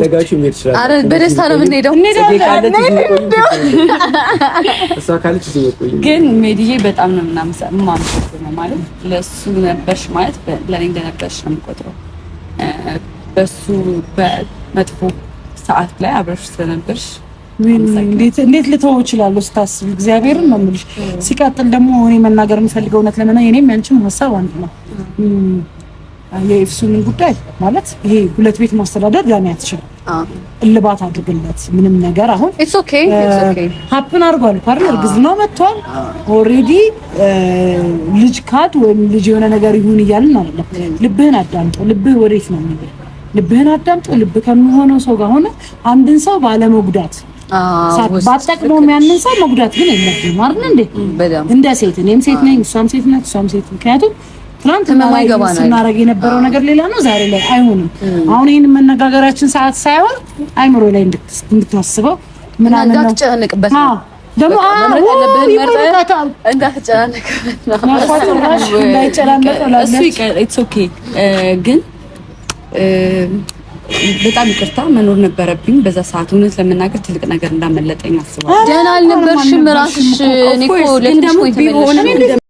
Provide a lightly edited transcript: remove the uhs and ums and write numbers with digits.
ከፈለጋችሁ ምን ይችላል? አረ በደስታ ነው የምንሄደው። እሷ ካለች ግን ሜዲዬ በጣም ነው የምናመሰግነው ማለት ለሱ ነበርሽ ማለት ለኔ እንደነበርሽ ነው የምቆጥረው። በሱ በመጥፎ ሰዓት ላይ አብረሽ ስለነበርሽ እንዴት ልተወው እችላለሁ ስታስብ እግዚአብሔርን ነው የምልሽ። ሲቀጥል ደግሞ እኔ መናገር የምፈልገው እውነት ለምን የኔም ያንቺም ሀሳብ አንድ ነው። የኤፍሱንን ጉዳይ ማለት ይሄ ሁለት ቤት ማስተዳደር ዳኒ አትችልም። እልባት አድርግለት ምንም ነገር አሁን ኢትስ ኦኬ ሀፕን አድርጓል ፓርል እርግዝናው መጥቷል ኦሬዲ ልጅ ካድ ወይም ልጅ የሆነ ነገር ይሁን እያልን አይደለም። ልብህን አዳምጠው። ልብህ ወዴት ነው የሚሄድ? ልብህን አዳምጠው። ልብ ከሚሆነው ሰው ጋር ሆነ አንድን ሰው ባለመጉዳት ባጠቅመው ያንን ሰው መጉዳት ግን የለብንም አይደል እንዴ? እንደ ሴት እኔም ሴት ነኝ እሷም ሴት ነች እሷም ሴት። ምክንያቱም ትናንት ስናረግ የነበረው ነገር ሌላ ነው፣ ዛሬ ላይ አይሆንም። አሁን ይሄን መነጋገራችን ሰዓት ሳይሆን አይምሮ ላይ እንድታስበው ምን አለ ነው እንዳትጨነቅበት ነው ደግሞ ግን በጣም ይቅርታ መኖር ነበረብኝ በዛ ሰዓት። እውነት ለመናገር ትልቅ ነገር እንዳመለጠኝ አስባለሁ። ደህና አልነበርሽም ራስሽ። እኔ እኮ ለምን